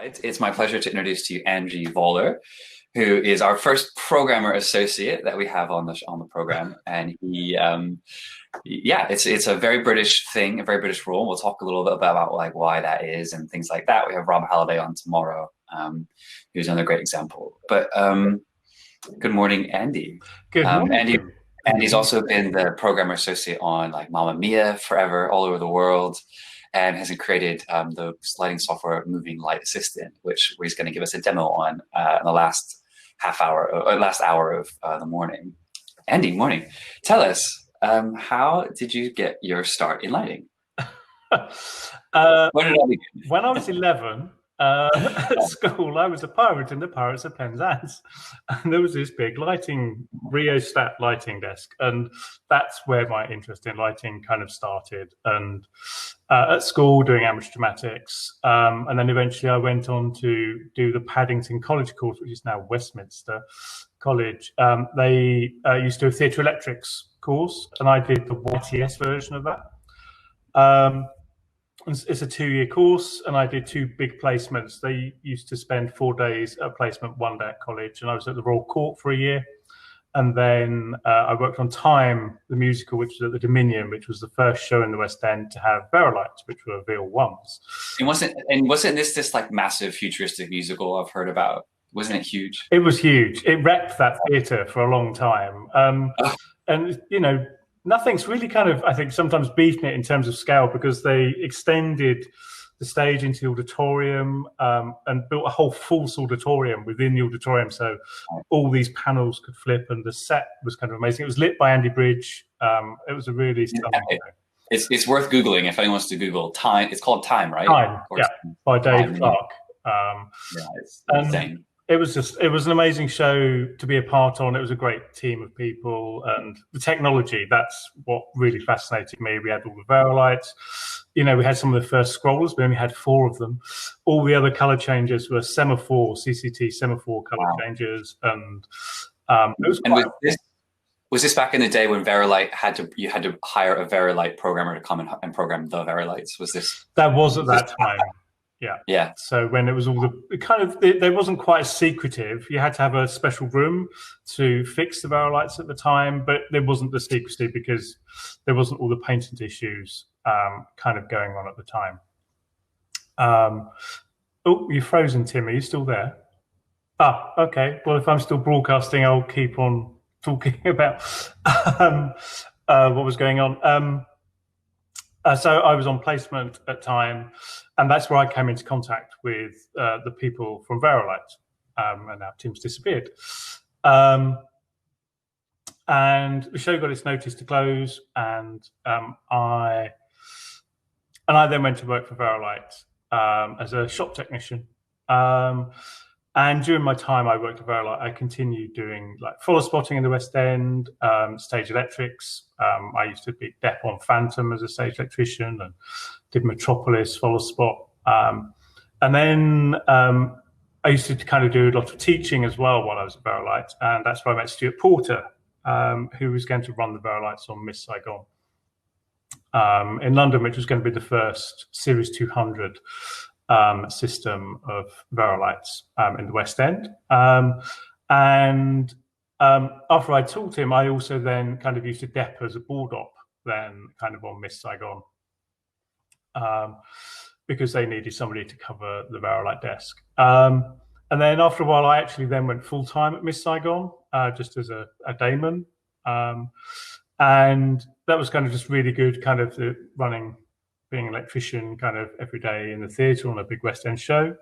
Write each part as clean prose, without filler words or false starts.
It's my pleasure to introduce to you Angie Voller, who is our first programmer associate that we have on the program, and yeah, it's a very British thing, a very British role. We'll talk a little bit about like why that is and things like that. We have Rob Halliday on tomorrow, who's another great example. But good morning, Andy. Good morning. Andy's also been the programmer associate on like Mamma Mia forever, all over the world, and has created the lighting software Moving Light Assistant, which he's going to give us a demo on in the last half hour, or last hour of the morning. Andy, morning. Tell us, how did you get your start in lighting? Where did it all begin? When I was 11, at school, I was a pirate in the Pirates of Penzance, and there was this big rheostat lighting desk, and that's where my interest in lighting kind of started. And at school, doing amateur dramatics, and then eventually I went on to do the Paddington College course, which is now Westminster College. They used to do a theatre electrics course, and I did the YTS version of that. It's a 2-year course, and I did 2 big placements. They used to spend 4 days at placement, 1 day at college, and I was at the Royal Court for a year. And then I worked on Time, the musical, which was at the Dominion, which was the first show in the West End to have Verilights, which were VL1s. And wasn't this like massive futuristic musical I've heard about? Wasn't it huge? It was huge. It wrecked that theatre for a long time. And, you know, nothing's really kind of, I think, sometimes beaten it in terms of scale, because they extended the stage into the auditorium and built a whole false auditorium within the auditorium. So all these panels could flip, and the set was kind of amazing. It was lit by Andy Bridge. It was a really stunning show. It's worth Googling if anyone wants to Google Time. It's called Time, right? Time, yeah, by Dave Clark. Yeah, it's insane. It was an amazing show to be a part on. It was a great team of people, and the technology, that's what really fascinated me. We had all the Verilights. You know, we had some of the first scrollers. We only had 4 of them. All the other color changes were semaphore, CCT semaphore color changes. And it was quite... Was this back in the day when Verilight you had to hire a Verilight programmer to come and program the Verilights? Was this? That was at that time. Yeah. So when it was all there wasn't quite as secretive. You had to have a special room to fix the Verilights at the time, but there wasn't the secrecy because there wasn't all the patent issues kind of going on at the time. Oh, you're frozen, Tim. Are you still there? Ah, okay. Well, if I'm still broadcasting, I'll keep on talking about what was going on. So I was on placement at Time, and that's where I came into contact with the people from Verilight, and now Tim's disappeared. And the show got its notice to close, and I then went to work for Verilight as a shop technician. And during my time I worked at Voller, I continued doing like follow spotting in the West End, stage electrics. I used to be dep on Phantom as a stage electrician, and did Metropolis, follow spot. And then I used to kind of do a lot of teaching as well while I was at Verilight, and that's where I met Stuart Porter, who was going to run the Verilights on Miss Saigon in London, which was going to be the first Series 200 system of Verilights in the West End. And after I taught him, I also then kind of used to dep as a board op then kind of on Miss Saigon, because they needed somebody to cover the Verilight desk. And then after a while, I actually then went full-time at Miss Saigon, just as a dayman. And that was kind of just really good, kind of being an electrician kind of every day in the theatre on a big West End show.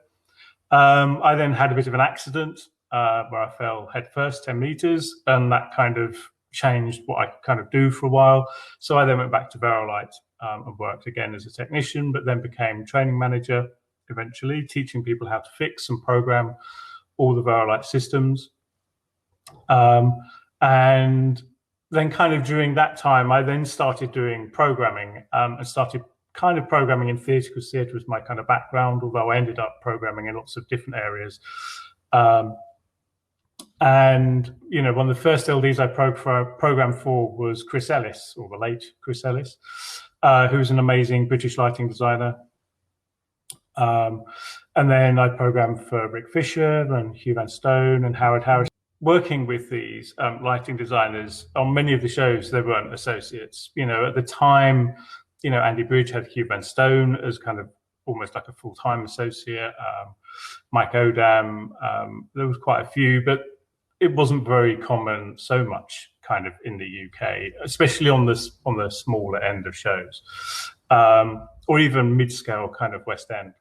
I then had a bit of an accident where I fell headfirst 10 meters, and that kind of changed what I could kind of do for a while. So I then went back to Verilight and worked again as a technician, but then became training manager eventually, teaching people how to fix and program all the Verilight systems. And then kind of during that time, I then started doing programming and started kind of programming in theatre, because theatre was my kind of background, although I ended up programming in lots of different areas. And, you know, one of the first LDs I programmed for was Chris Ellis, or the late Chris Ellis, who's an amazing British lighting designer. And then I programmed for Rick Fisher and Hugh Van Stone and Howard Harris. Working with these lighting designers on many of the shows, they weren't associates. At the time, Andy Bridge had Hugh Van Stone as kind of almost like a full-time associate. Mike Odam, there was quite a few, but it wasn't very common so much kind of in the UK, especially on the smaller end of shows, or even mid-scale kind of West End.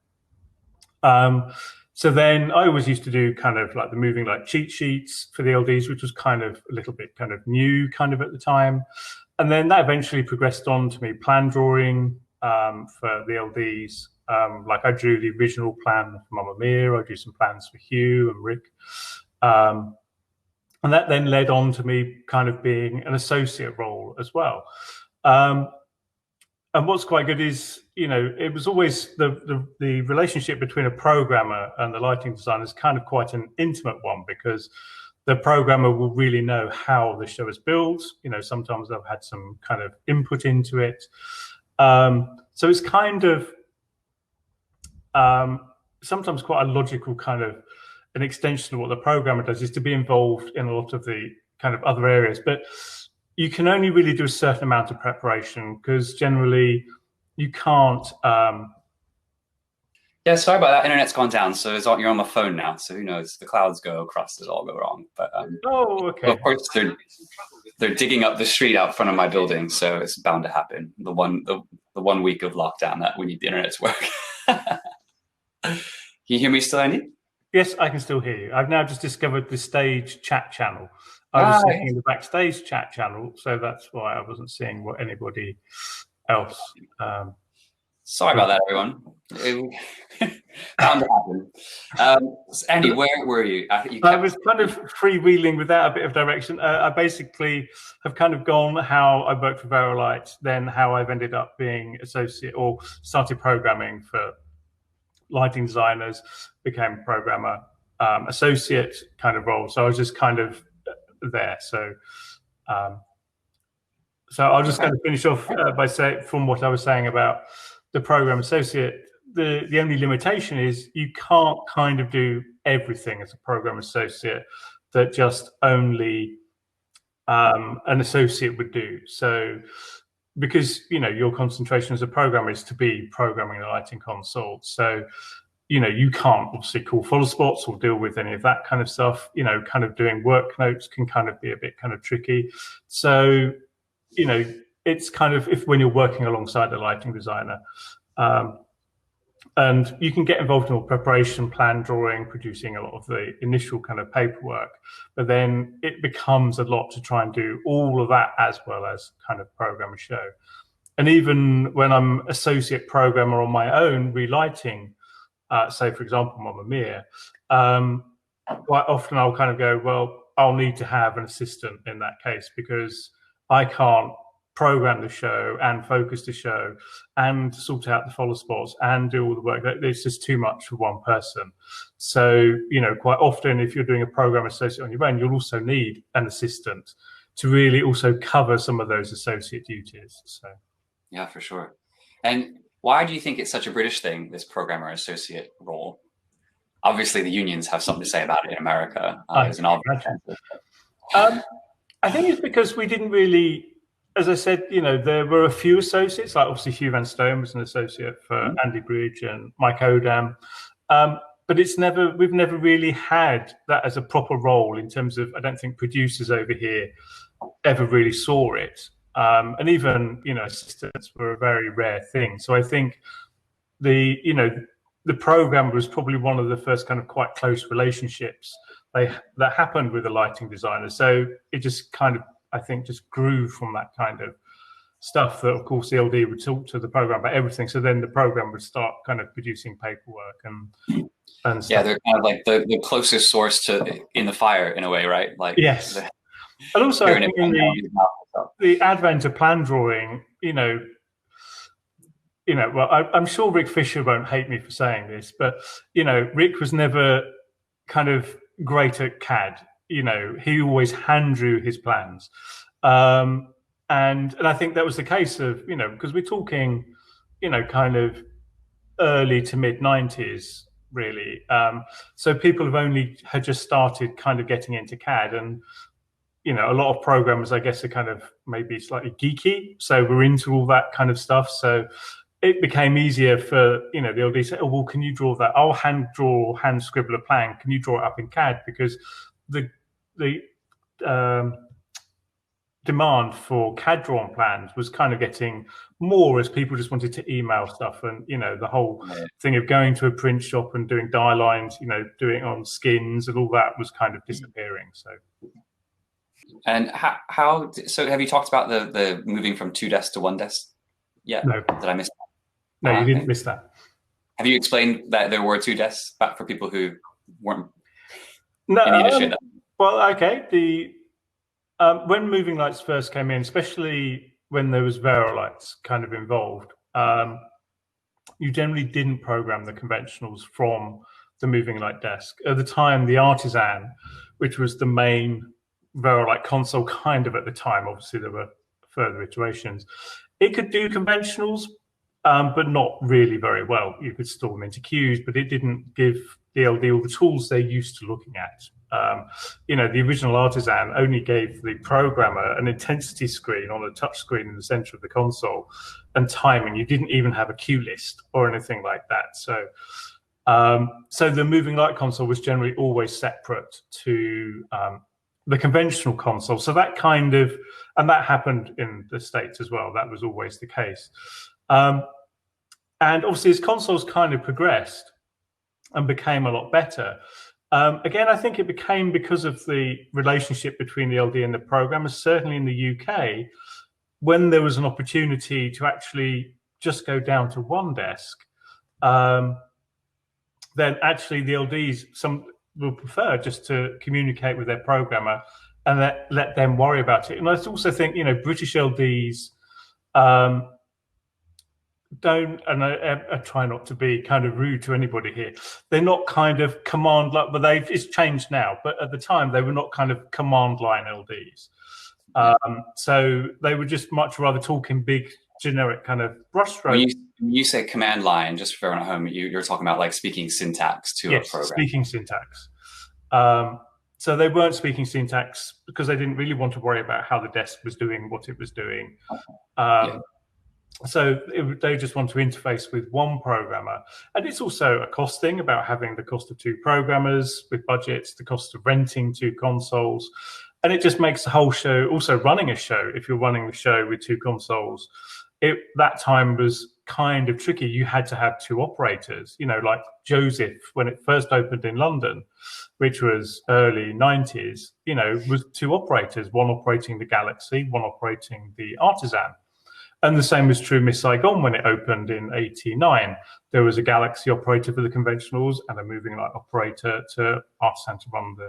So then I always used to do kind of like the moving light cheat sheets for the LDs, which was kind of a little bit kind of new kind of at the time. And then that eventually progressed on to me plan drawing for the LDs. Like I drew the original plan for Mamma Mia, I drew some plans for Hugh and Rick. And that then led on to me kind of being an associate role as well. And what's quite good is, it was always the relationship between a programmer and the lighting designer is kind of quite an intimate one, because the programmer will really know how the show is built. Sometimes I've had some kind of input into it. So it's kind of sometimes quite a logical kind of an extension of what the programmer does, is to be involved in a lot of the kind of other areas. But you can only really do a certain amount of preparation, because generally you can't. Yeah, sorry about that. Internet's gone down, so you're on my phone now. So who knows? The clouds go across, it all go wrong. But oh, okay. Of course, they're digging up the street out front of my building, so it's bound to happen. The 1 week of lockdown that we need the internet to work. Can you hear me still, Andy? Yes, I can still hear you. I've now just discovered the stage chat channel. I was sitting in the backstage chat channel, so that's why I wasn't seeing what anybody else. Sorry about that, everyone. Bound to happen. Andy, where were you? I was kind of freewheeling without a bit of direction. I basically have kind of gone how I worked for Verilight, then how I've ended up being associate or started programming for lighting designers, became programmer, associate kind of role. So I was just kind of there. So I'll just kind of finish off by saying, from what I was saying about the program associate, the only limitation is you can't kind of do everything as a program associate that just only an associate would do. So because your concentration as a programmer is to be programming the lighting console, so you can't obviously call follow spots or deal with any of that kind of stuff. Kind of doing work notes can kind of be a bit kind of tricky. So it's kind of when you're working alongside a lighting designer, and you can get involved in all preparation, plan drawing, producing a lot of the initial kind of paperwork, but then it becomes a lot to try and do all of that as well as kind of program a show. And even when I'm associate programmer on my own relighting, say for example Mamma Mia, quite often I'll kind of go, well, I'll need to have an assistant in that case, because I can't program the show and focus the show and sort out the follow spots and do all the work. It's just too much for one person. So, quite often if you're doing a program associate on your own, you'll also need an assistant to really also cover some of those associate duties. So, yeah, for sure. And why do you think it's such a British thing, this programmer associate role? Obviously, the unions have something to say about it in America. As an obvious I think it's because we didn't really, as I said, there were a few associates, like obviously Hugh Van Stone was an associate for Andy Bridge and Mike Odam. But we've never really had that as a proper role in terms of, I don't think producers over here ever really saw it. And even, assistants were a very rare thing. So I think the program was probably one of the first kind of quite close relationships that happened with the lighting designer. So it just kind of, I think, just grew from that kind of stuff that, of course, the LD would talk to the program about everything. So then the program would start kind of producing paperwork and stuff. Yeah, they're kind of like the closest source to in the fire in a way, right? Like yes. And also I think in the advent of plan drawing, well, I'm sure Rick Fisher won't hate me for saying this, but Rick was never kind of great at CAD. He always hand drew his plans, and I think that was the case of because we're talking, kind of early to mid 90s, really. So people had just started kind of getting into CAD, and a lot of programmers, I guess, are kind of maybe slightly geeky, so we're into all that kind of stuff. So it became easier for the LD to say, oh, well, can you draw that? I'll hand scribble a plan. Can you draw it up in CAD? Because the demand for CAD drawn plans was kind of getting more as people just wanted to email stuff, and the whole thing of going to a print shop and doing die lines, doing it on skins and all that was kind of disappearing. So. And so have you talked about the moving from 2 desks to 1 desk? Yeah. No. Did I miss that? No, you didn't miss that. Have you explained that there were 2 desks back for people who weren't in the industry? Well, okay. When moving lights first came in, especially when there was Verilights kind of involved, you generally didn't program the conventionals from the moving light desk. At the time, the Artisan, which was the main Verilight console kind of at the time, obviously there were further iterations, it could do conventionals, but not really very well. You could store them into queues, but it didn't give the LD all the tools they're used to looking at. The original Artisan only gave the programmer an intensity screen on a touch screen in the center of the console and timing. You didn't even have a queue list or anything like that. So the moving light console was generally always separate to the conventional console. So that and that happened in the States as well. That was always the case. And obviously as consoles kind of progressed and became a lot better, again, I think it became because of the relationship between the LD and the programmers. Certainly in the UK, when there was an opportunity to actually just go down to 1 desk, then actually the LDs, some will prefer just to communicate with their programmer and let them worry about it. And I also think, British LDs don't, and I try not to be kind of rude to anybody here, they're not kind of command line, but it's changed now, but at the time they were not kind of command line LDs. So they would just much rather talk in big generic kind of brushstrokes. When you say command line, just for everyone at home, you're talking about like speaking syntax to a program. Speaking syntax. So they weren't speaking syntax because they didn't really want to worry about how the desk was doing what it was doing. So they just want to interface with 1 programmer. And it's also a cost thing about having the cost of 2 programmers with budgets, the cost of renting 2 consoles. And it just makes the whole show, also running a show, if you're running the show with 2 consoles, that time was kind of tricky. You had to have 2 operators, like Joseph, when it first opened in London, which was early 90s, was 2 operators, 1 operating the Galaxy, 1 operating the Artisan. And the same was true Miss Saigon when it opened in 89. There was a Galaxy operator for the conventionals and a moving light operator to Artisan to run the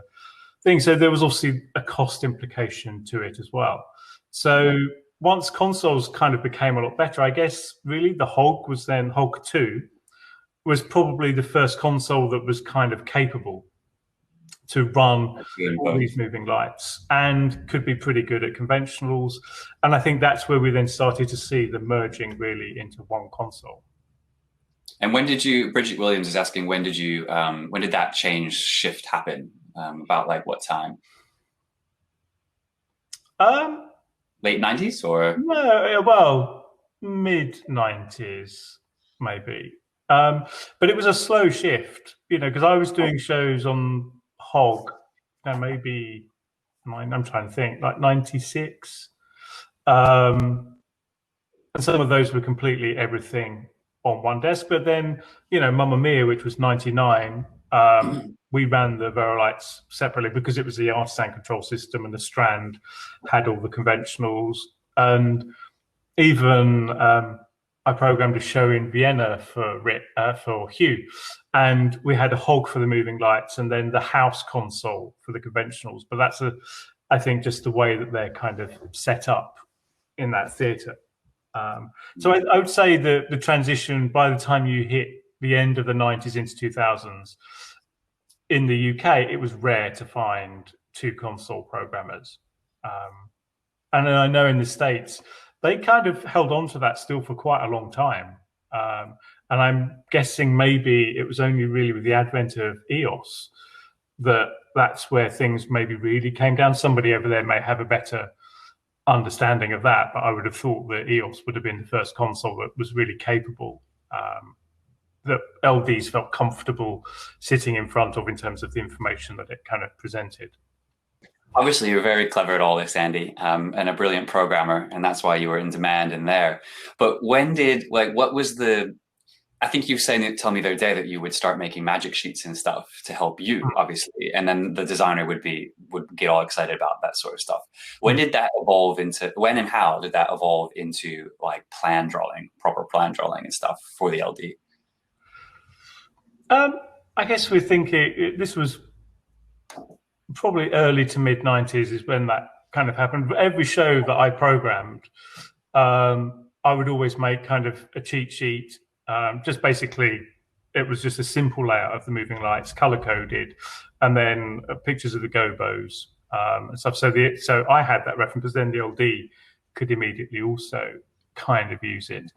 thing. So there was obviously a cost implication to it as well. So once consoles kind of became a lot better, I guess really the Hog 2 was probably the first console that was kind of capable to run all these moving lights and could be pretty good at conventionals. And I think that's where we then started to see the merging really into 1 console. And Bridget Williams is asking, when did that shift happen? About like what time? Late 90s or? No, well, mid 90s maybe. But it was a slow shift, because I was doing shows on Hog, maybe I'm trying to think, like 96. And some of those were completely everything on 1 desk. But then, Mamma Mia, which was 99, we ran the Verilights separately because it was the Artisan control system, and the Strand had all the conventionals. And even I programmed a show in Vienna for Hugh, and we had a Hog for the moving lights and then the house console for the conventionals. But that's I think just the way that they're kind of set up in that theatre. So I would say the transition, by the time you hit the end of the 90s into 2000s, in the UK, it was rare to find 2 console programmers. And then I know in the States, they kind of held on to that still for quite a long time. And I'm guessing maybe it was only really with the advent of EOS that's where things maybe really came down. Somebody over there may have a better understanding of that, but I would have thought that EOS would have been the first console that was really capable, that LDs felt comfortable sitting in front of in terms of the information that it kind of presented. Obviously, you're very clever at all this, Andy, and a brilliant programmer, and that's why you were in demand in there. But what was the, I think you tell me the other day that you would start making magic sheets and stuff to help you, obviously, and then the designer would get all excited about that sort of stuff. When and how did that evolve into like proper plan drawing and stuff for the LD? I guess we're thinking this was probably early to mid 90s is when that kind of happened. But every show that I programmed, I would always make kind of a cheat sheet. Just basically, it was just a simple layout of the moving lights, color coded, and then pictures of the gobos and stuff. So I had that reference, because then the LD could immediately also kind of use it.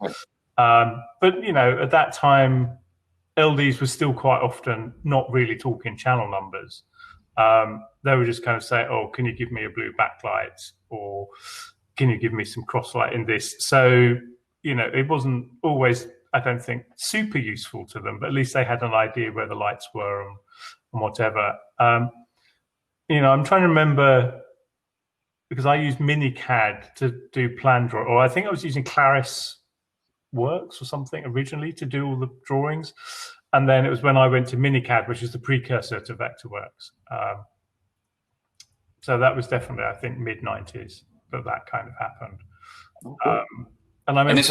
But at that time, LDs were still quite often not really talking channel numbers. They would just kind of say, "Oh, can you give me a blue backlight?" or "Can you give me some crosslight in this?" So it wasn't always, I don't think, super useful to them, but at least they had an idea where the lights were and whatever. I'm trying to remember, because I used Minicad to do plan draw, or I think I was using Claris Works or something originally to do all the drawings. And then it was when I went to Minicad, which is the precursor to Vectorworks. So that was definitely, I think, mid 90s that kind of happened. And this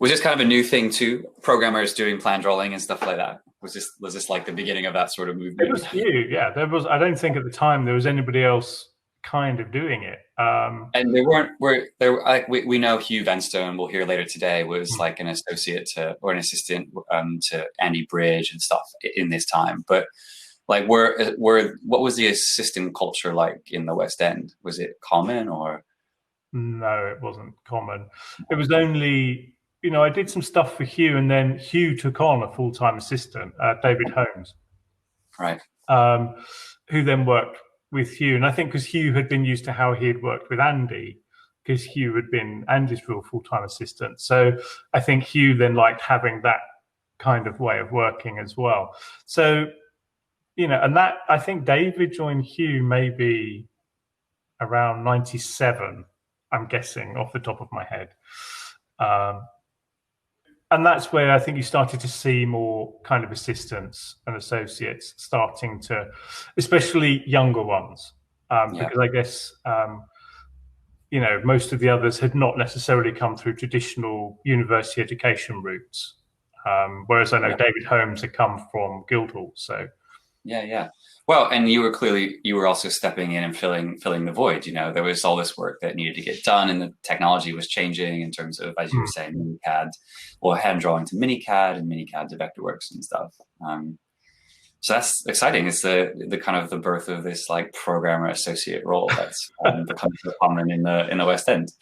was this kind of a new thing too? Programmers doing plan drawing and stuff like that. Was this like the beginning of that sort of movement? It was new, yeah. There was. I don't think at the time there was anybody else kind of doing it. And we know Hugh Vanstone, we'll hear later today, was like an associate or an assistant to Andy Bridge and stuff in this time. But like, what was the assistant culture like in the West End? Was it common or? No, it wasn't common. It was only, I did some stuff for Hugh, and then Hugh took on a full-time assistant, David Holmes, right? Who then worked with Hugh. And I think because Hugh had been used to how he had worked with Andy, because Hugh had been Andy's real full-time assistant. So I think Hugh then liked having that kind of way of working as well. So, and that, I think David joined Hugh maybe around 97, I'm guessing off the top of my head. And that's where I think you started to see more kind of assistants and associates starting to, especially younger ones, because I guess, most of the others had not necessarily come through traditional university education routes. Whereas I know David Holmes had come from Guildhall. So. Yeah. Well, and you were also stepping in and filling the void. There was all this work that needed to get done, and the technology was changing in terms of, as you were saying, Minicad, hand drawing to Minicad and Minicad to Vectorworks and stuff. So that's exciting. It's the kind of the birth of this like programmer associate role that's becoming so common in the West End.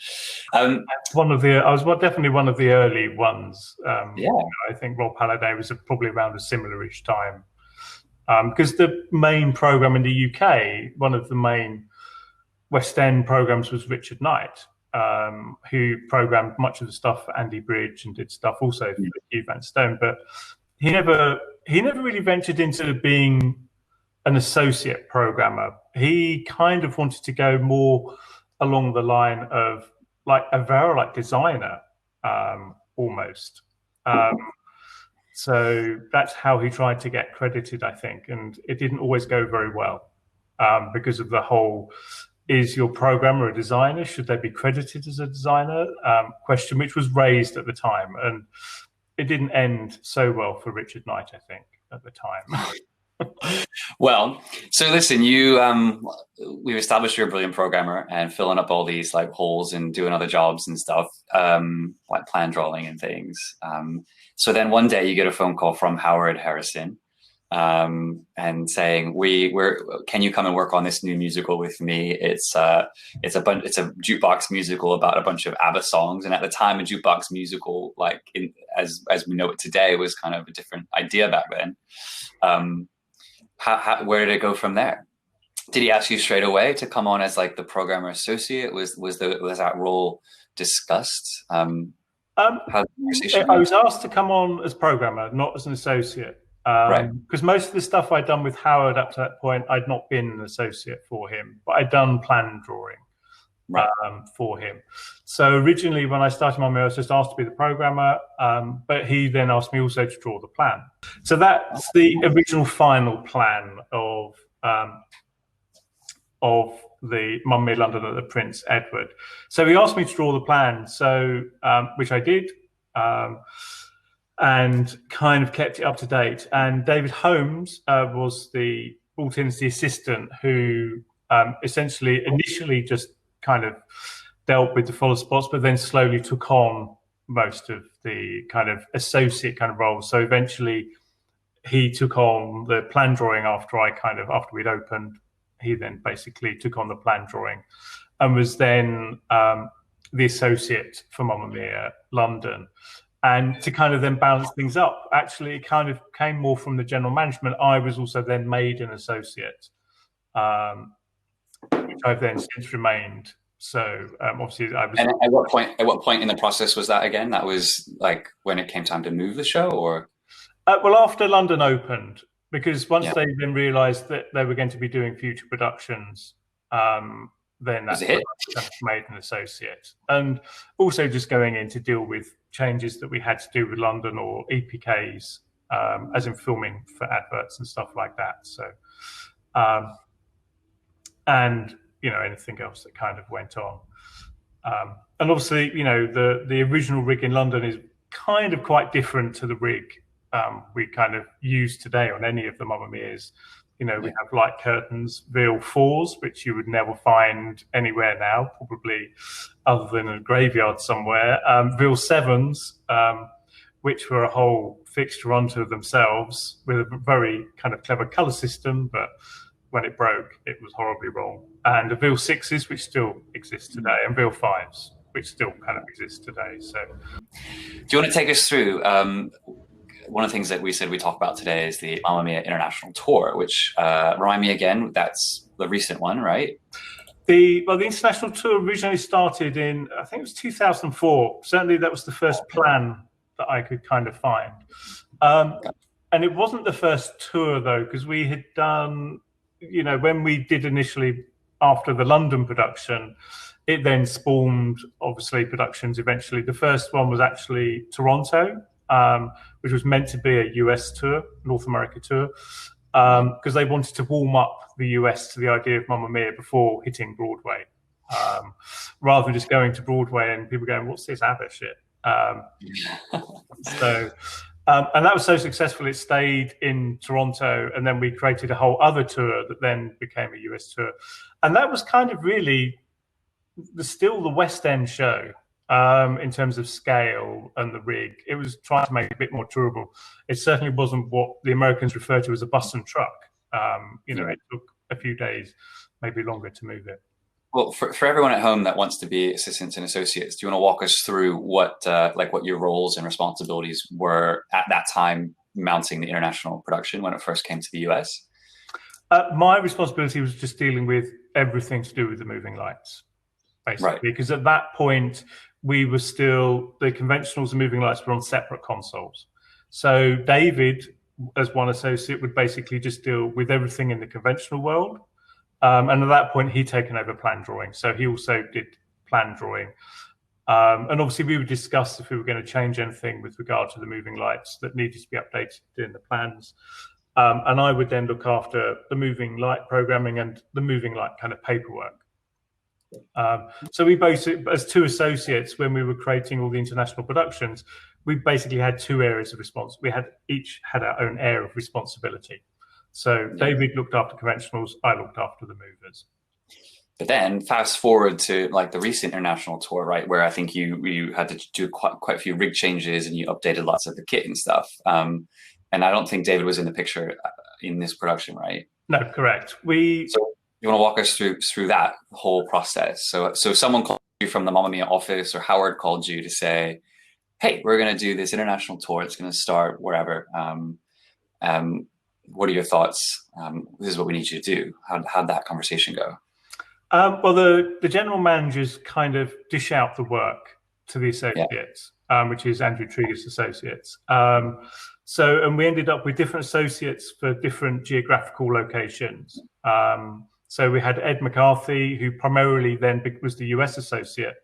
I was definitely one of the early ones. I think Rob Halliday was probably around a similar-ish time. Because the main program in the UK, one of the main West End programs was Richard Knight, who programmed much of the stuff for Andy Bridge and did stuff also for Hugh Vanstone. But he never really ventured into being an associate programmer. He kind of wanted to go more along the line of like a Verilite designer, almost. So that's how he tried to get credited, I think. And it didn't always go very well because of the whole, is your programmer a designer? Should they be credited as a designer? Question, which was raised at the time. And it didn't end so well for Richard Knight, I think, at the time. Well, so listen, we've established you're a brilliant programmer and filling up all these like holes and doing other jobs and stuff, like plan drawing and things. So then one day you get a phone call from Howard Harrison, and saying, can you come and work on this new musical with me? It's a jukebox musical about a bunch of ABBA songs, and at the time, a jukebox musical, like as we know it today, was kind of a different idea back then. Where did it go from there? Did he ask you straight away to come on as like the programmer associate? Was that role discussed? I was asked to come on as programmer, not as an associate. Right. Because most of the stuff I'd done with Howard up to that point, I'd not been an associate for him, but I'd done plan drawing for him. So originally, when I started my I was just asked to be the programmer, but he then asked me also to draw the plan. So that's the original final plan of the Mamma Mia London at the Prince Edward. So he asked me to draw the plan, so which I did. And kind of kept it up to date. And David Holmes was brought in as the assistant who essentially initially just kind of dealt with the Voller spots, but then slowly took on most of the kind of associate kind of roles. So eventually he took on the plan drawing after we'd opened. He then basically took on the plan drawing and was then the associate for Mamma Mia London. And to kind of then balance things up, actually, it kind of came more from the general management. I was also then made an associate, which I've then since remained. So obviously, I was. And at what point in the process was that again? That was like when it came time to move the show, or? Well, after London opened, because once they then realised that they were going to be doing future productions, then that's when I made an associate, and also just going in to deal with changes that we had to do with London or EPKs, as in filming for adverts and stuff like that. So, and anything else that kind of went on, and obviously the original rig in London is kind of quite different to the rig we kind of use today on any of the Mamma Mias. We have light curtains, Veal 4s, which you would never find anywhere now, probably other than a graveyard somewhere. Veal 7s, which were a whole fixture unto themselves with a very kind of clever colour system, but when it broke, it was horribly wrong. And the Veal 6s, which still exist today, and Veal 5s, which still kind of exist today. So, do you want to take us through? One of the things that we said we talk about today is the Mamma Mia International Tour, which remind me again, that's the recent one, right? The international tour originally started in, I think it was 2004. Certainly that was the first plan that I could kind of find. And it wasn't the first tour though, because we had done, when we did initially after the London production, it then spawned obviously productions eventually. The first one was actually Toronto, which was meant to be a US tour, North America tour, because they wanted to warm up the US to the idea of Mamma Mia before hitting Broadway, rather than just going to Broadway and people going, "What's this ABBA shit?" And that was so successful, it stayed in Toronto, and then we created a whole other tour that then became a US tour, and that was kind of really still the West End show. In terms of scale and the rig, it was trying to make it a bit more tourable. It certainly wasn't what the Americans refer to as a bus and truck. It took a few days, maybe longer, to move it. Well, for everyone at home that wants to be assistants and associates, do you want to walk us through what your roles and responsibilities were at that time mounting the international production when it first came to the US? My responsibility was just dealing with everything to do with the moving lights, basically, because at that point, we were still, the conventionals and moving lights were on separate consoles. So David, as one associate, would basically just deal with everything in the conventional world. And at that point, he'd taken over plan drawing. So he also did plan drawing. And obviously, we would discuss if we were going to change anything with regard to the moving lights that needed to be updated in the plans. And I would then look after the moving light programming and the moving light kind of paperwork. So we both, as two associates, when we were creating all the international productions, we basically had two areas of response. We had each had our own area of responsibility. So David looked after conventionals, I looked after the movers. But then fast forward to like the recent international tour, right, where I think you had to do quite a few rig changes and you updated lots of the kit and stuff. And I don't think David was in the picture in this production, right? No, correct. So you want to walk us through that whole process? So someone called you from the Mamma Mia office, or Howard called you to say, "Hey, we're going to do this international tour. It's going to start wherever. What are your thoughts? This is what we need you to do." How'd that conversation go? Well, the general managers kind of dish out the work to the associates, which is Andrew Trigger's associates. And we ended up with different associates for different geographical locations. So we had Ed McCarthy, who primarily then was the US associate.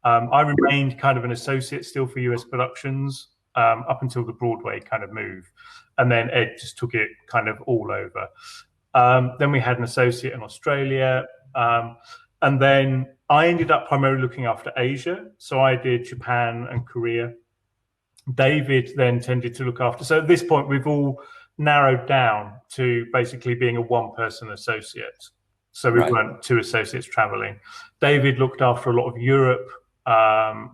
I remained kind of an associate still for US productions up until the Broadway kind of move. And then Ed just took it kind of all over. Then we had an associate in Australia. And then I ended up primarily looking after Asia. So I did Japan and Korea. David then tended to look after. So at this point, we've all narrowed down to basically being a one-person associate. So we weren't two associates traveling. David looked after a lot of Europe.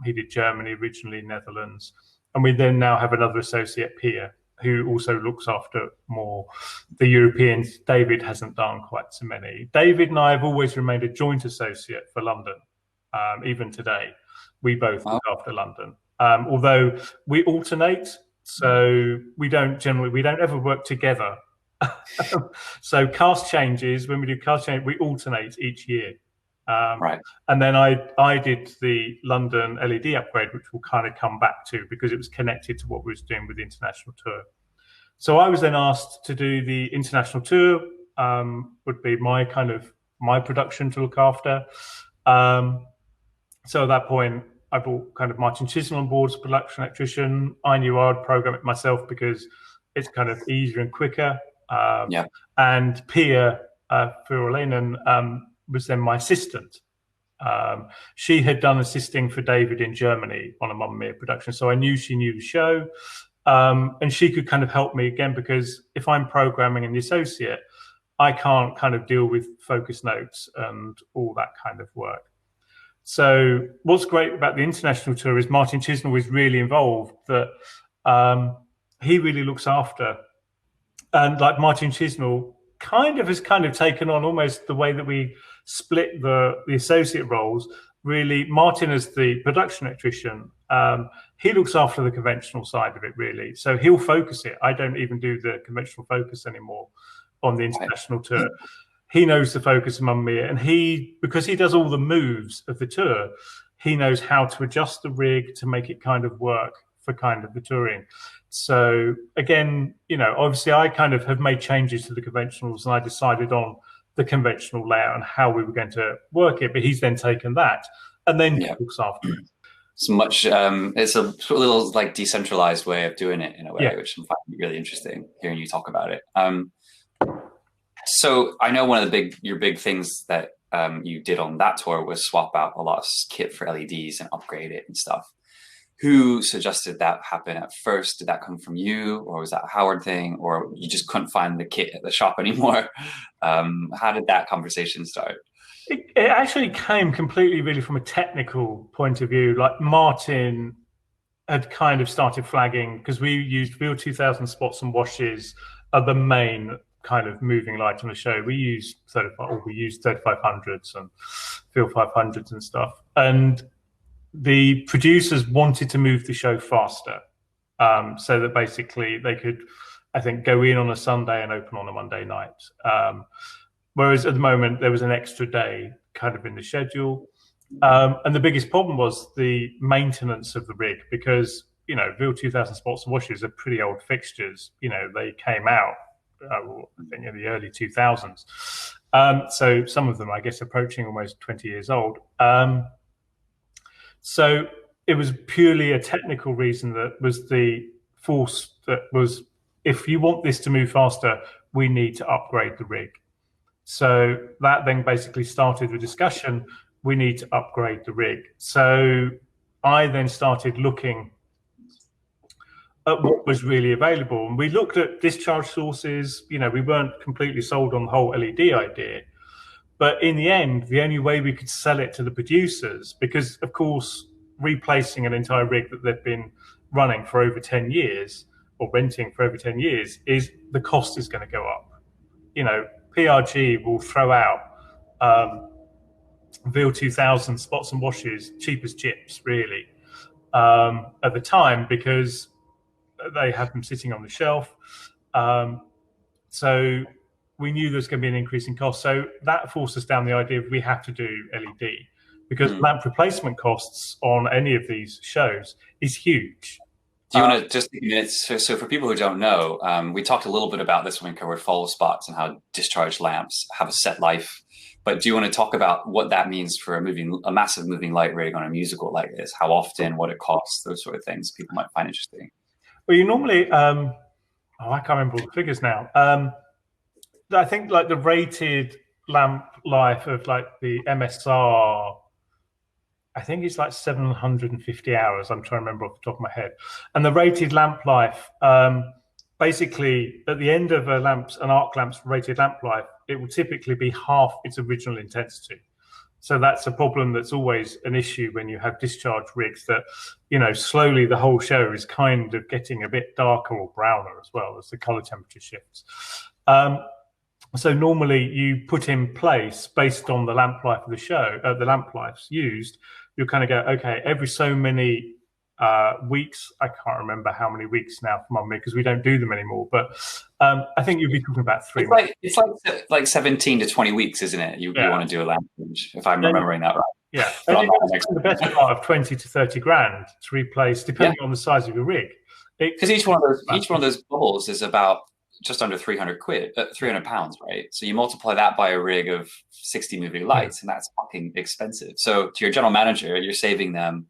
He did Germany originally, Netherlands. And we then now have another associate, Pia, who also looks after more the Europeans. David hasn't done quite so many. David and I have always remained a joint associate for London. Even today, we both look after London. Although we alternate, so we don't ever work together. So cast changes, when we do cast change, we alternate each year. And then I did the London LED upgrade, which we'll kind of come back to because it was connected to what we was doing with the international tour. So I was then asked to do the international tour, would be my production to look after. So at that point, I brought kind of Martin Chisnell on board as production electrician. I knew I would program it myself because it's kind of easier and quicker. And Pia Furulainen was then my assistant. She had done assisting for David in Germany on a Mamma Mia production, so I knew she knew the show. And she could kind of help me again, because if I'm programming in the associate, I can't kind of deal with focus notes and all that kind of work. So what's great about the international tour is Martin Chisnell was really involved, that he really looks after. And like Martin Chisnell has taken on almost the way that we split the associate roles. Really, Martin as the production electrician, he looks after the conventional side of it, really. So he'll focus it. I don't even do the conventional focus anymore on the international tour. He knows the focus of Mamma Mia, and because he does all the moves of the tour, he knows how to adjust the rig to make it kind of work for kind of the touring. So again, obviously I kind of have made changes to the conventionals, and I decided on the conventional layout and how we were going to work it, but he's then taken that and then looks after it. It's a little like decentralized way of doing it in a way, which I'm finding really interesting hearing you talk about it. So I know one of your big things that you did on that tour was swap out a lot of kit for LEDs and upgrade it and stuff. Who suggested that happen at first? Did that come from you, or was that a Howard thing, or you just couldn't find the kit at the shop anymore? How did that conversation start? It actually came completely really from a technical point of view. Like Martin had kind of started flagging, because we used Real 2000 spots and washes are the main kind of moving light on the show. We used 3500s and Field 500s and stuff. And the producers wanted to move the show faster, so that basically they could, I think, go in on a Sunday and open on a Monday night. Whereas at the moment there was an extra day kind of in the schedule. And the biggest problem was the maintenance of the rig, because, Real 2000 spots and washes are pretty old fixtures. They came out, I think, in the early 2000s. So some of them, I guess, approaching almost 20 years old. So it was purely a technical reason that was the force that was, if you want this to move faster, we need to upgrade the rig. So that then basically started the discussion, we need to upgrade the rig. So I then started looking at what was really available. And we looked at discharge sources. We weren't completely sold on the whole LED idea. But in the end, the only way we could sell it to the producers, because, of course, replacing an entire rig that they've been running for over 10 years, or renting for over 10 years is the cost is going to go up. You know, PRG will throw out VIL 2000 spots and washes cheap as chips, really, at the time, because they have them sitting on the shelf. So we knew there was going to be an increase in cost. So that forced us down the idea of we have to do LED, because lamp replacement costs on any of these shows is huge. Do you want to just take a minute? So for people who don't know, we talked a little bit about this when we covered follow spots and how discharge lamps have a set life. But do you want to talk about what that means for a massive moving light rig on a musical like this? How often, what it costs, those sort of things people might find interesting. Well, you normally, I can't remember all the figures now. I think like the rated lamp life of like the MSR, I think it's like 750 hours. I'm trying to remember off the top of my head. And the rated lamp life, basically at the end of an arc lamp's rated lamp life, it will typically be half its original intensity. So that's a problem that's always an issue when you have discharge rigs, that, you know, slowly the whole show is kind of getting a bit darker or browner as well as the color temperature shifts. So normally you put in place, based on the lamp life of the show, the lamp lives used, you kind of go, okay, every so many weeks, I can't remember how many weeks now from on me because we don't do them anymore, but I think you'd be talking about 3 weeks. It's like 17 to 20 weeks, isn't it? You want to do a lamp change, if I'm remembering that right. Yeah, and the better part of 20 to 30 grand to replace, depending on the size of your rig. Because each one of those bubbles is about just under 300 pounds, right? So you multiply that by a rig of 60 moving lights, and that's fucking expensive. So to your general manager, you're saving them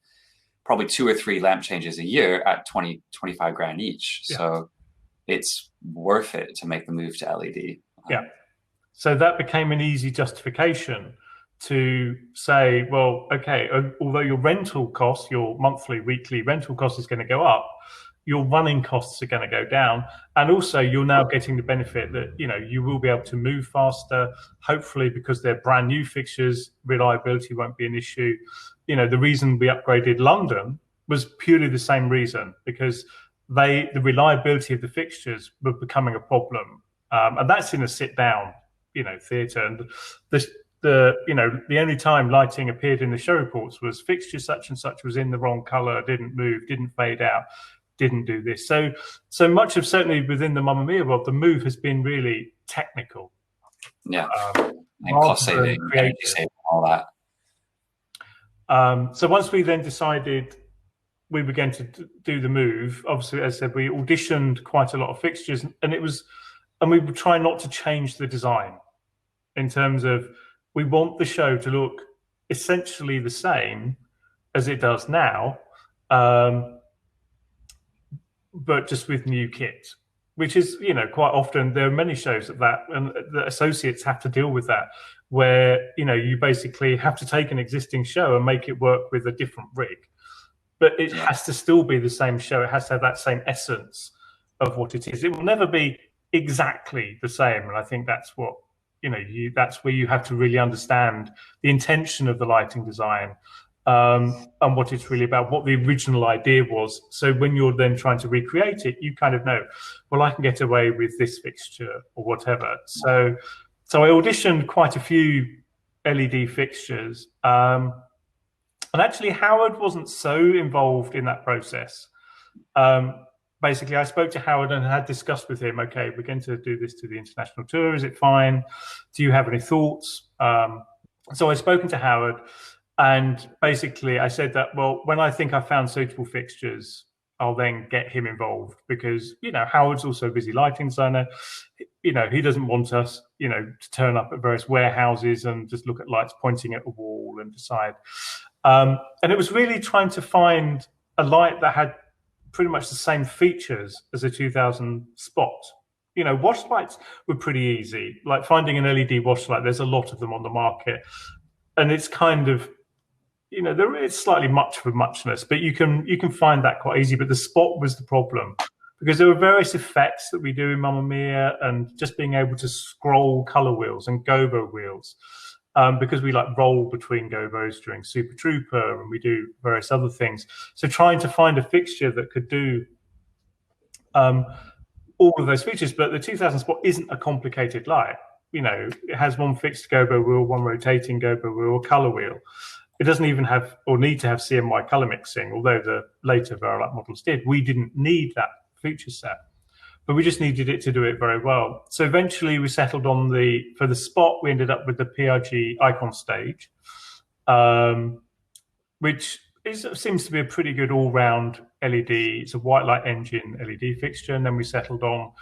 probably 2 or 3 lamp changes a year at 20, 25 grand each. Yeah. So it's worth it to make the move to LED. Yeah. So that became an easy justification to say, well, okay, although your rental cost, your monthly, weekly rental cost is going to go up, your running costs are going to go down. And also you're now getting the benefit that, you know, you will be able to move faster, hopefully, because they're brand new fixtures, reliability won't be an issue. You know, the reason we upgraded London was purely the same reason, because the reliability of the fixtures were becoming a problem. And that's in a sit down, you know, theatre. And the only time lighting appeared in the show reports was fixture such and such was in the wrong colour, didn't move, didn't fade out, didn't do this. So much of, certainly within the Mamma Mia world, the move has been really technical. Yeah, and cost saving, energy saving, all that. So once we then decided we were going to do the move, obviously, as I said, we auditioned quite a lot of fixtures, and we would try not to change the design in terms of, we want the show to look essentially the same as it does now, but just with new kit, which is, you know, quite often there are many shows and the associates have to deal with that, where, you know, you basically have to take an existing show and make it work with a different rig, but it has to still be the same show. It has to have that same essence of what it is. It will never be exactly the same, and I think that's what, you know, that's where you have to really understand the intention of the lighting design, and what it's really about, what the original idea was. So when you're then trying to recreate it, you kind of know, well, I can get away with this fixture or whatever. So I auditioned quite a few LED fixtures, and actually Howard wasn't so involved in that process. Basically, I spoke to Howard and had discussed with him, okay, we're going to do this to the international tour. Is it fine? Do you have any thoughts? So I've spoken to Howard, and basically I said that, well, when I think I've found suitable fixtures, I'll then get him involved, because, you know, Howard's also a busy lighting designer. You know, he doesn't want us, you know, to turn up at various warehouses and just look at lights pointing at a wall and decide. And it was really trying to find a light that had pretty much the same features as a 2000 Spot. You know, wash lights were pretty easy. Like finding an LED wash light, there's a lot of them on the market, and it's kind of, you know, there is slightly much of a muchness, but you can find that quite easy. But the Spot was the problem, because there were various effects that we do in Mamma Mia, and just being able to scroll color wheels and gobo wheels, because we like roll between gobos during Super Trooper, and we do various other things. So trying to find a fixture that could do all of those features. But the 2000 Spot isn't a complicated light. It has one fixed gobo wheel, one rotating gobo wheel, a color wheel. It doesn't even have or need to have CMY color mixing, although the later Verilite models did. We didn't need that feature set, but we just needed it to do it very well. So eventually we settled on for the Spot, we ended up with the PRG icon stage, which seems to be a pretty good all-round LED. It's a white light engine LED fixture, and then we settled on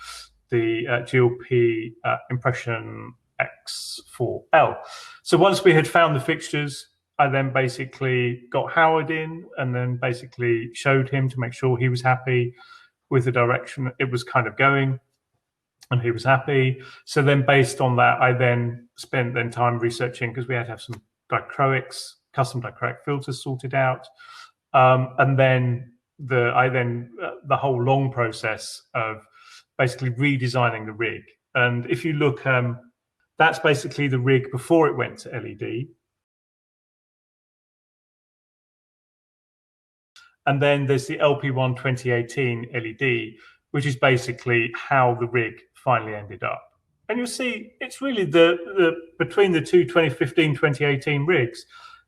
the GLP Impression X4L. So once we had found the fixtures, I then basically got Howard in and then basically showed him to make sure he was happy with the direction it was kind of going, and he was happy. So then based on that, I then spent time researching, because we had to have some dichroics, custom dichroic filters sorted out. And then the whole long process of basically redesigning the rig. And if you look, that's basically the rig before it went to LED. And then there's the LP1 2018 LED, which is basically how the rig finally ended up. And you'll see it's really between the two 2015, 2018 rigs,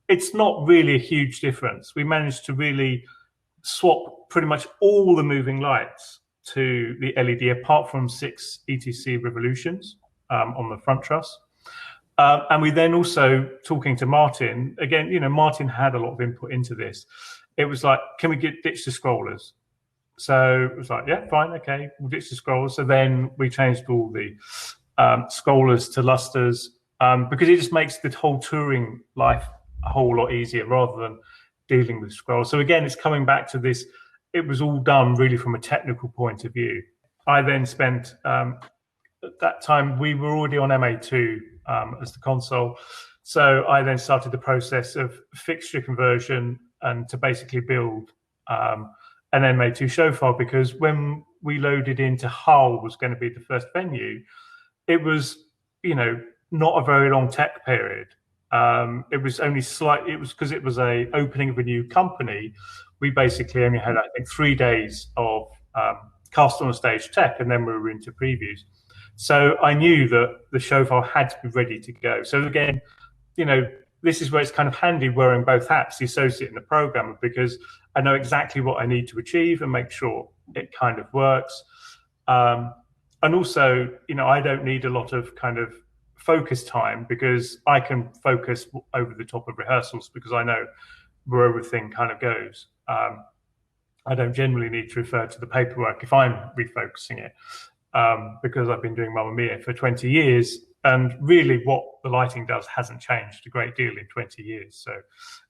it's not really a huge difference. We managed to really swap pretty much all the moving lights to the LED, apart from 6 ETC revolutions on the front truss. And we then also, talking to Martin, again, Martin had a lot of input into this. It was like, can we ditch the scrollers? So it was like, yeah, fine, okay, we'll ditch the scrollers. So then we changed all the scrollers to lusters, because it just makes the whole touring life a whole lot easier rather than dealing with scrolls. So again, it's coming back to this. It was all done really from a technical point of view. I then spent, at that time, we were already on MA2 as the console. So I then started the process of fixture conversion and to basically build an MA2 show file, because when we loaded into Hull was going to be the first venue, it was, not a very long tech period. It was only slight. It was because it was a opening of a new company. We basically only had, I think, 3 days of cast on a stage tech, and then we were into previews. So I knew that the show file had to be ready to go. So again, this is where it's kind of handy wearing both hats, the associate and the programmer, because I know exactly what I need to achieve and make sure it kind of works. And also, I don't need a lot of kind of focus time, because I can focus over the top of rehearsals because I know where everything kind of goes. I don't generally need to refer to the paperwork if I'm refocusing it, because I've been doing Mamma Mia for 20 years. And really what the lighting does hasn't changed a great deal in 20 years. So,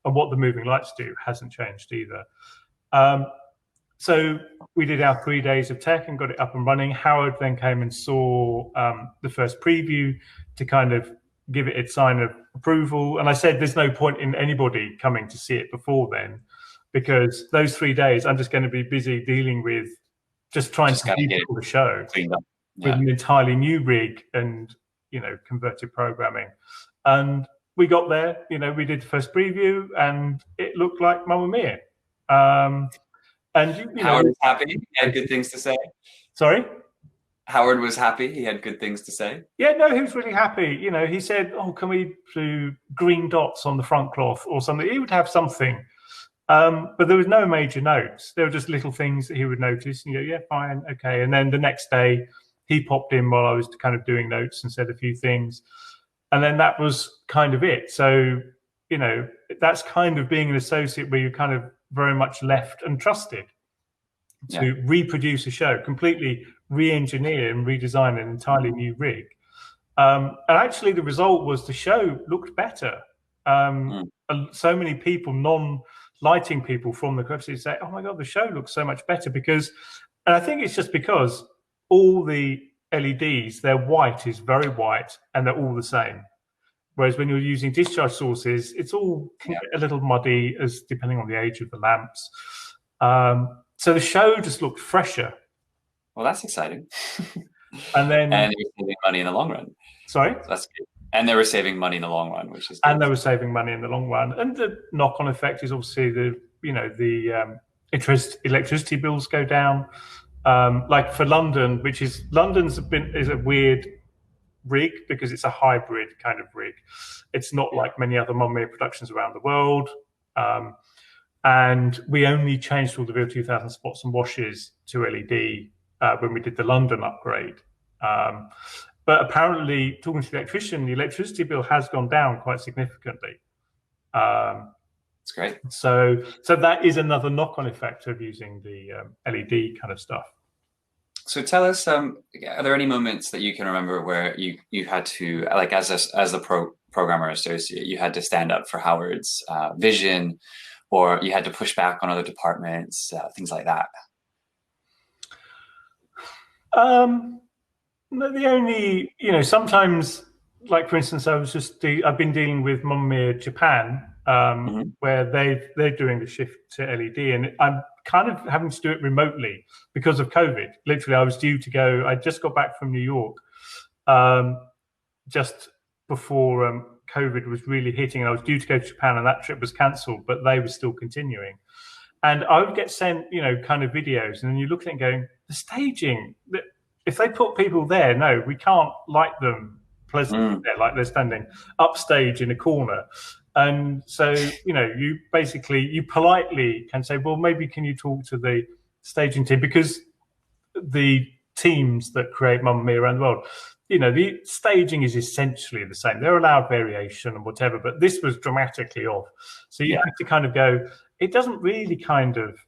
and what the moving lights do hasn't changed either. So we did our 3 days of tech and got it up and running. Howard then came and saw the first preview to kind of give it its sign of approval. And I said, there's no point in anybody coming to see it before then, because those 3 days I'm just going to be busy dealing with just trying to get the show with an entirely new rig and, converted programming. And we got there, we did the first preview and it looked like Mamma Mia. And Howard was happy. He had good things to say. Sorry? Howard was happy. He had good things to say. Yeah, no, he was really happy. He said, "Oh, can we do green dots on the front cloth or something?" He would have something, but there was no major notes. There were just little things that he would notice. And yeah, fine, okay. And then the next day, he popped in while I was kind of doing notes and said a few things, and then that was kind of it. So that's kind of being an associate where you're kind of very much left and trusted to reproduce a show, completely re-engineer and redesign an entirely new rig. And actually the result was the show looked better. So many people, non-lighting people from the website say, oh my God, the show looks so much better because, and I think it's just because all the LEDs, their white is very white and they're all the same. Whereas when you're using discharge sources, it's all can get a little muddy as depending on the age of the lamps. So the show just looked fresher. Well, that's exciting. And then and they were saving money in the long run. Sorry? That's good. And they were saving money in the long run, which is good. And they were saving money in the long run. And the knock-on effect is obviously the electricity bills go down. Like for London, is a weird rig because it's a hybrid kind of rig. It's not like many other Mamma Mia productions around the world. And we only changed all the Real 2000 spots and washes to LED when we did the London upgrade. But apparently, talking to the electrician, the electricity bill has gone down quite significantly. That's great. So that is another knock-on effect of using the LED kind of stuff. So tell us, are there any moments that you can remember where you had to, like as the programmer associate, you had to stand up for Howard's vision, or you had to push back on other departments, things like that? The only, sometimes, like for instance, I've been dealing with Mamma Mia Japan, where they're doing the shift to LED, and I'm kind of having to do it remotely because of COVID. Literally, I was due to go. I just got back from New York, just before COVID was really hitting, and I was due to go to Japan, and that trip was cancelled, but they were still continuing. And I would get sent, kind of videos, and then you look at it and going, the staging. If they put people there, no, we can't light them pleasantly there, like they're standing upstage in a corner. And so, you politely can say, well, maybe can you talk to the staging team? Because the teams that create Mamma Mia around the world, the staging is essentially the same. They're allowed variation and whatever, but this was dramatically off. So you have to kind of go, it doesn't really kind of...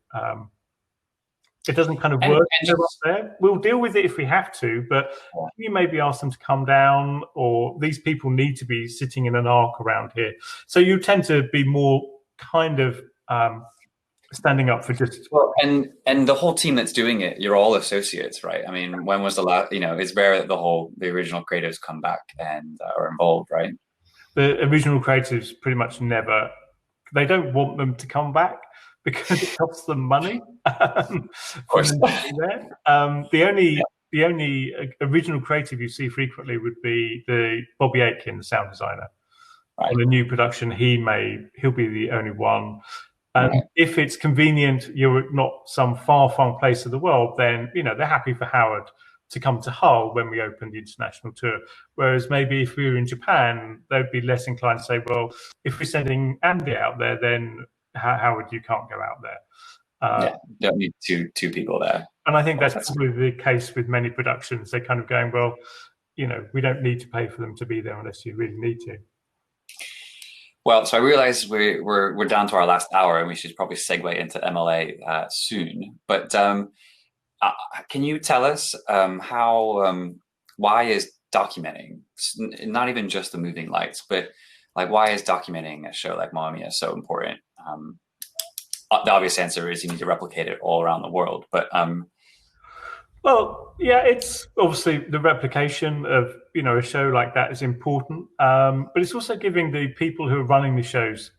it doesn't kind of work up there. We'll deal with it if we have to, but you maybe ask them to come down, or these people need to be sitting in an arc around here. So you tend to be more kind of standing up for just... Well, and the whole team that's doing it, you're all associates, right? I mean, when was the last, it's rare that the original creatives come back and are involved, right? The original creatives pretty much never, they don't want them to come back, because it costs them money. Of course. The only original creative you see frequently would be the Bobby Aitken, the sound designer. Right. On a new production, he'll be the only one. And if it's convenient, you're not some far-flung place of the world, then they're happy for Howard to come to Hull when we open the international tour. Whereas maybe if we were in Japan, they'd be less inclined to say, well, if we're sending Andy out there, then Howard, you can't go out there. You don't need two people there. And I think that's probably the case with many productions. They're kind of going, well, we don't need to pay for them to be there unless you really need to. Well, so I realize we're down to our last hour, and we should probably segue into MLA soon. But can you tell us why is documenting, not even just the moving lights, but like why is documenting a show like Mamma Mia so important? The obvious answer is you need to replicate it all around the world, but well, yeah, it's obviously the replication of a show like that is important, but it's also giving the people who are running the shows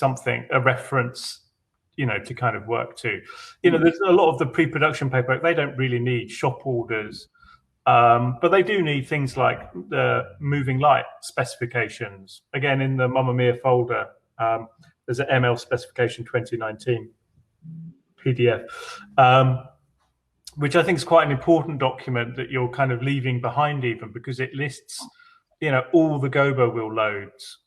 a reference, to kind of work to. There's a lot of the pre-production paperwork. They don't really need shop orders, but they do need things like the moving light specifications. Again, in the Mamma Mia folder, there's an ML specification 2019 PDF, which I think is quite an important document that you're kind of leaving behind, even because it lists, all the gobo wheel loads,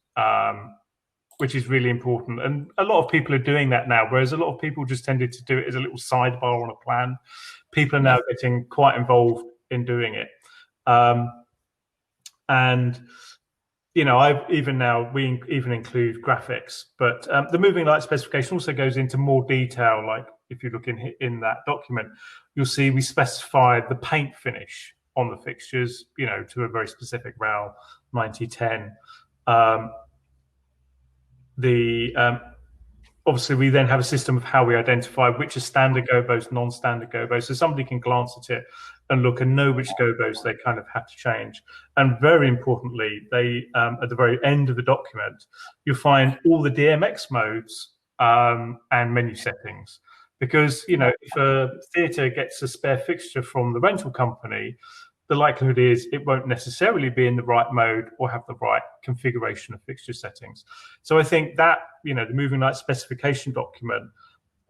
which is really important. And a lot of people are doing that now, whereas a lot of people just tended to do it as a little sidebar on a plan. People are now getting quite involved in doing it. And we even include graphics, but the moving light specification also goes into more detail. Like if you look in that document, you'll see we specify the paint finish on the fixtures, to a very specific RAL 9010. Obviously, we then have a system of how we identify which are standard gobos, non-standard gobos, so somebody can glance at it and look and know which gobos they kind of have to change. And very importantly, they at the very end of the document, you'll find all the DMX modes and menu settings. Because if a theatre gets a spare fixture from the rental company, the likelihood is it won't necessarily be in the right mode or have the right configuration of fixture settings. So I think that, the moving light specification document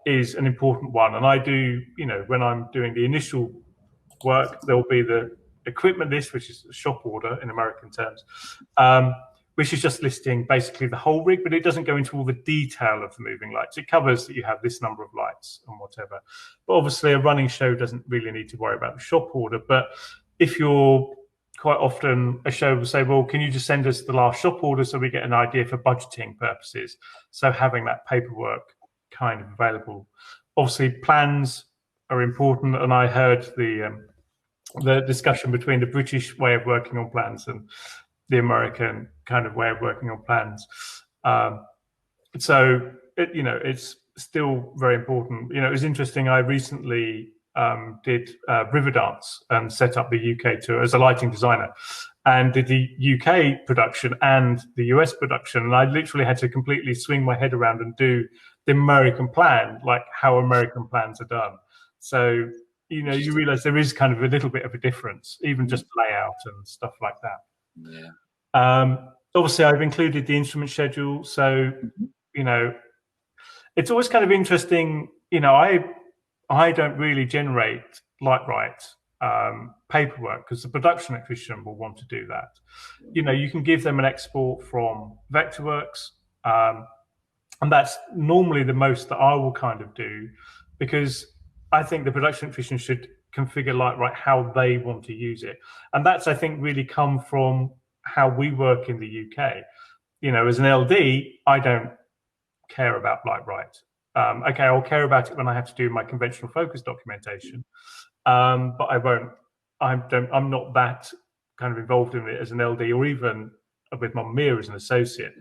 is an important one. And I do, when I'm doing the initial work, there'll be the equipment list, which is a shop order in American terms, which is just listing basically the whole rig, but it doesn't go into all the detail of the moving lights. It covers that you have this number of lights and whatever. But obviously a running show doesn't really need to worry about the shop order. But if you're quite often, a show will say, well, can you just send us the last shop order so we get an idea for budgeting purposes? So having that paperwork kind of available. Obviously plans are important, and I heard the discussion between the British way of working on plans and the American kind of way of working on plans. So it's still very important. It was interesting. I recently did Riverdance and set up the UK tour as a lighting designer, and did the UK production and the US production. And I literally had to completely swing my head around and do the American plan, like how American plans are done. So you realize there is kind of a little bit of a difference, even just layout and stuff like that. Yeah. Obviously, I've included the instrument schedule. So, it's always kind of interesting. I don't really generate Lightright paperwork because the production electrician will want to do that. You can give them an export from Vectorworks, and that's normally the most that I will kind of do, because I think the production electrician should configure Lightright how they want to use it. And that's, I think, really come from how we work in the UK. As an LD, I don't care about Lightright. Okay, I'll care about it when I have to do my conventional focus documentation, but I won't. I'm not that kind of involved in it as an LD, or even with Mamma Mia as an associate.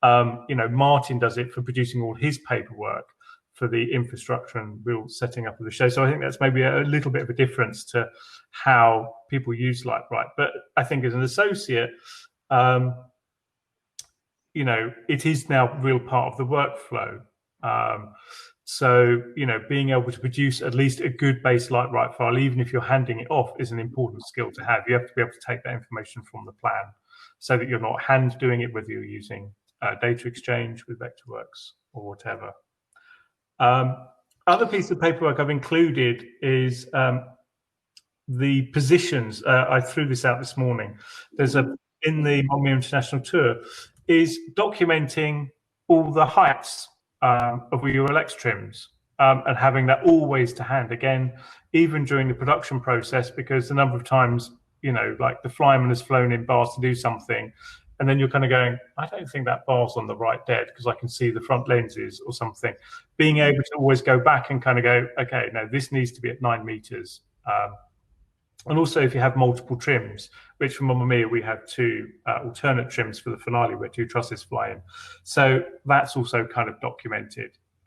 Martin does it for producing all his paperwork for the infrastructure and real setting up of the show. So I think that's maybe a little bit of a difference to how people use Lightright. But I think as an associate, it is now real part of the workflow. So being able to produce at least a good base Lightright file, even if you're handing it off, is an important skill to have. You have to be able to take that information from the plan so that you're not hand doing it, whether you're using data exchange with Vectorworks or whatever. Other piece of paperwork I've included is the positions. I threw this out this morning. There's in the Mamma Mia International Tour is documenting all the heights of your LX trims, and having that always to hand, again, even during the production process, because the number of times, like the flyman has flown in bars to do something, and then you're kind of going, I don't think that bar's on the right dead because I can see the front lenses or something. Being able to always go back and kind of go, okay, no, this needs to be at 9 meters. And also if you have multiple trims, which for Mamma Mia, we have 2 alternate trims for the finale where 2 trusses fly in. So that's also kind of documented.